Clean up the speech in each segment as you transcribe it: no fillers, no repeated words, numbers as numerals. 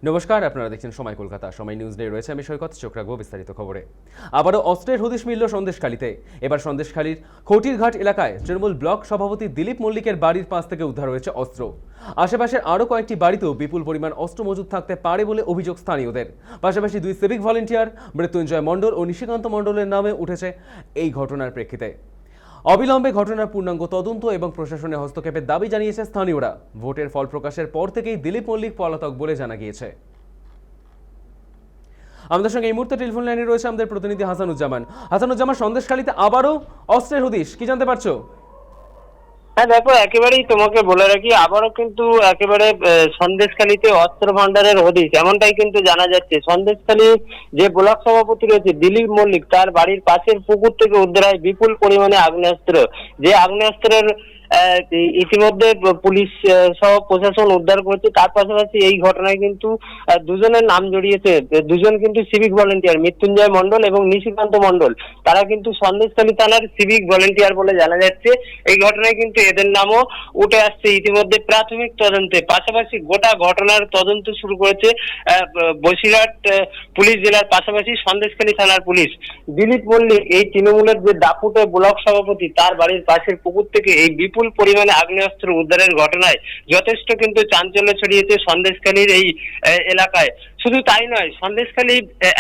নমস্কার, আপনারা দেখছেন সময় কলকাতা। সময় নিউজ ডে রয়েছে, আমি সৈকত। চোখ রাখবো বিস্তারিত খবরে। আবারও অস্ত্রের হদিশ মিলল সন্দেশখালীতে। এবার সন্দেশখালীর খটিরঘাট এলাকায় তৃণমূল ব্লক সভাপতি দিলীপ মল্লিকের বাড়ির পাশ থেকে উদ্ধার হয়েছে অস্ত্র। আশেপাশের আরও কয়েকটি বাড়িতেও বিপুল পরিমাণ অস্ত্র মজুদ থাকতে পারে বলে অভিযোগ স্থানীয়দের। পাশাপাশি দুই সিভিক ভলেন্টিয়ার মৃত্যুঞ্জয় মণ্ডল ও নিশিকান্ত মণ্ডলের নামে উঠেছে এই ঘটনার প্রেক্ষিতে। অবিলম্বে ঘটনার পূর্ণাঙ্গ তদন্ত এবং প্রশাসনের হস্তক্ষেপের দাবি জানিয়েছে স্থানীয়রা। ভোটের ফল প্রকাশের পর থেকেই দিলীপ মল্লিক পলাতক বলে জানা গিয়েছে। আমাদের সঙ্গে এই মুহূর্তে টেলিফোন লাইনে রয়েছে আমাদের প্রতিনিধি হাসানুজ্জামান। সন্দেশখালীতে আবারও অস্ত্রের হদিশ, কি জানতে পারছো? হ্যাঁ দেখো, একেবারেই তোমাকে বলে রাখি, আবারও কিন্তু একেবারে সন্দেশখালীতে অস্ত্র ভান্ডারের হদিশ এমনটাই কিন্তু জানা যাচ্ছে। সন্দেশখালী যে ব্লক সভাপতি রয়েছে দিলীপ মল্লিক, তার বাড়ির পাশের পুকুর থেকে উদ্ধার হয় বিপুল পরিমাণে আগ্নেয়াস্ত্র। যে আগ্নেয়াস্ত্রের ইতিমধ্যে পুলিশ সহ প্রশাসন উদ্ধার করেছে। তার পাশাপাশি এই ঘটনায় কিন্তু দুজনের নাম জড়িয়েছে। দুজন কিন্তু সিভিক ভলেন্টিয়ার, মৃত্যুঞ্জয় মণ্ডল এবং নিশিকান্ত মণ্ডল। তারা কিন্তু সন্দেশখালী থানার সিভিক ভলেন্টিয়ার বলে জানা যাচ্ছে। এই ঘটনায় কিন্তু এদের নামও উঠে আসছে ইতিমধ্যে প্রাথমিক তদন্তে। পাশাপাশি গোটা ঘটনার তদন্ত শুরু করেছে বসিরহাট পুলিশ জেলার পাশাপাশি সন্দেশখালী থানার পুলিশ। দিলীপ মল্লিক এই তৃণমূলের যে দাপুটে ব্লক সভাপতি, তার বাড়ির পাশের পুকুর থেকে এই বিপুল পরিমাণে আগ্নেয়াস্ত্র উদ্ধারের ঘটনায় যথেষ্ট কিন্তু চাঞ্চল্য ছড়িয়েছে সন্দেশখালীর এই এলাকায়। শুধু তাই নয়, সন্দেশখালী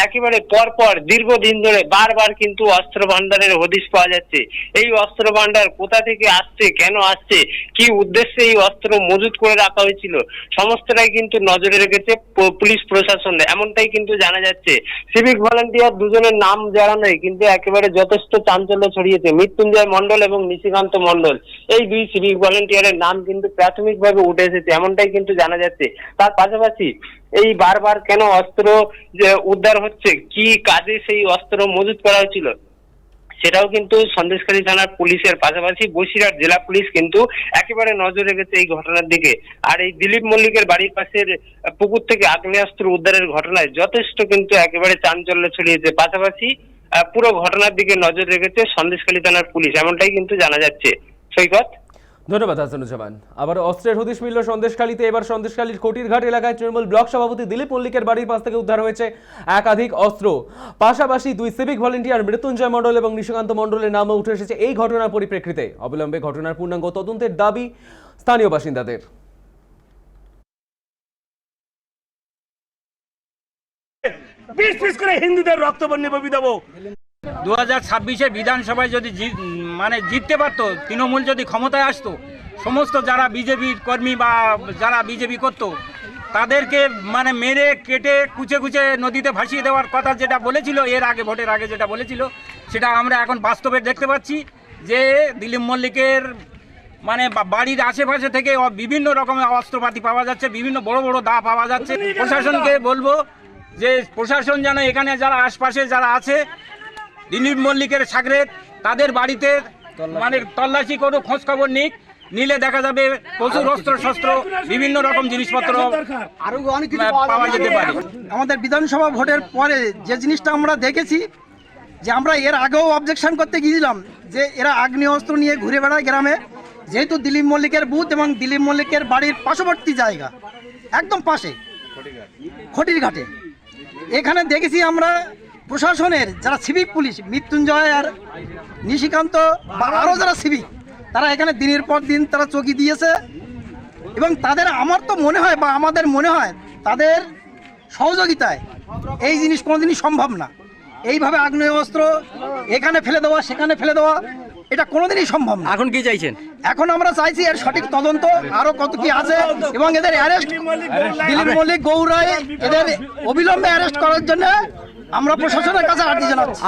একেবারে পরপর দীর্ঘদিন ধরে বারবার কিন্তু অস্ত্র ভান্ডারের হদিশ পাওয়া যাচ্ছে। এই অস্ত্র ভান্ডার কোথা থেকে আসছে, কেন আসছে, কি উদ্দেশ্যে এই অস্ত্র মজুত করে রাখা হয়েছিল, সমস্তটাই কিন্তু নজরে রেখেছে পুলিশ প্রশাসন, এমনটাই কিন্তু জানা যাচ্ছে। সিভিক ভলান্টিয়ার দুজনের নাম জানানোই কিন্তু একেবারে যথেষ্ট চাঞ্চল্য ছড়িয়েছে। মৃত্যুঞ্জয় মণ্ডল এবং নিশিকান্ত মণ্ডল, এই দুই সিভিক ভলান্টিয়ারের নাম কিন্তু প্রাথমিকভাবে উঠে এসেছে, এমনটাই কিন্তু জানা যাচ্ছে। তার পাশাপাশি এই বারবার কেন অস্ত্র যে উদ্ধার হচ্ছে, কি কাজে সেই অস্ত্র মজুত করা হয়েছিল, সেটাও কিন্তু সন্দেশখালী থানার পুলিশের পাশাপাশি বসিরহাট জেলা পুলিশ কিন্তু একেবারে নজর রেখেছে এই ঘটনার দিকে। আর এই দিলীপ মল্লিকের বাড়ির পাশের পুকুর থেকে আগ্নেয়াস্ত্র উদ্ধারের ঘটনায় যথেষ্ট কিন্তু একেবারে চাঞ্চল্য ছড়িয়েছে। পাশাপাশি পুরো ঘটনার দিকে নজর রেখেছে সন্দেশখালী থানার পুলিশ, এমনটাই কিন্তু জানা যাচ্ছে। সৈকত, ধন্যবাদ হাসানুজ্জামান। আবার অস্ত্রের হদিশ মিলল সন্দেশখালীতে। এবার সন্দেশখালীর খটিরঘাট এলাকায় তৃণমূল ব্লক সভাপতি দিলীপ মল্লিকের বাড়ির পাশ থেকে উদ্ধার হয়েছে একাধিক অস্ত্র। পাশাপাশি দুই সিভিক ভলেন্টিয়ার মৃত্যুঞ্জয় মণ্ডল এবং নিশিকান্ত মণ্ডলের নামও উঠে এসেছে এই ঘটনার পরিপ্রেক্ষিতে। অবিলম্বে ঘটনার পূর্ণাঙ্গ তদন্তের দাবি স্থানীয় বাসিন্দাদের। করে হিন্দুদের রক্ত বন্যে ববি দেবো। 2026-এ বিধানসভায় যদি জিততে পারতো, তৃণমূল যদি ক্ষমতায় আসতো, সমস্ত যারা বিজেপির কর্মী বা যারা বিজেপি করতো তাদেরকে মেরে কেটে কুচে কুচে নদীতে ভাসিয়ে দেওয়ার কথা যেটা বলেছিল এর আগে, ভোটের আগে যেটা বলেছিল, সেটা আমরা এখন বাস্তবে দেখতে পাচ্ছি যে দিলীপ মল্লিকের বাড়ির আশেপাশে থেকে বিভিন্ন রকমের অস্ত্রপাতি পাওয়া যাচ্ছে, বিভিন্ন বড় বড় দা পাওয়া যাচ্ছে। প্রশাসনকে বলবো যে প্রশাসন যেন এখানে যারা আশপাশে যারা আছে দিলীপ মল্লিকের সাগরেদ, তাদের বাড়িতে তল্লাশি করে খোঁজ খবর নিলে দেখা যাবে প্রচুর অস্ত্র শস্ত্র বিভিন্ন রকম জিনিসপত্র পাওয়া যেতে পারে। আমাদের বিধানসভা ভোটের পরে যে জিনিসটা আমরা দেখেছি, যে আমরা এর আগেও অবজেকশন করতে গিয়েছিলাম যে এরা আগ্নেয়াস্ত্র নিয়ে ঘুরে বেড়ায় গ্রামে, যেহেতু দিলীপ মল্লিকের বুথ এবং দিলীপ মল্লিকের বাড়ির পার্শ্ববর্তী জায়গা, একদম পাশে খটিরঘাটে, এখানে দেখেছি আমরা প্রশাসনের যারা সিভিক পুলিশ, মৃত্যুঞ্জয় আর নিশিকান্ত বা আরও যারা সিভিক, তারা এখানে দিনের পর দিন তারা চকি দিয়েছে। এবং তাদের আমার তো মনে হয় বা আমাদের মনে হয় তাদের সহযোগিতায় এই জিনিস কোনোদিনই সম্ভব না। এইভাবে আগ্নেয়াস্ত্র এখানে ফেলে দেওয়া সেখানে ফেলে দেওয়া, এটা কোনোদিনই সম্ভব না। এখন কি চাইছেন? এখন আমরা চাইছি এর সঠিক তদন্ত, আরো কত কি আছে, এবং এদের অ্যারেস্ট, দিলীপ মল্লিক, গৌরায়, এদের অবিলম্বে অ্যারেস্ট করার জন্য আমরা প্রশাসনের কাছে আর্জি জানাচ্ছি।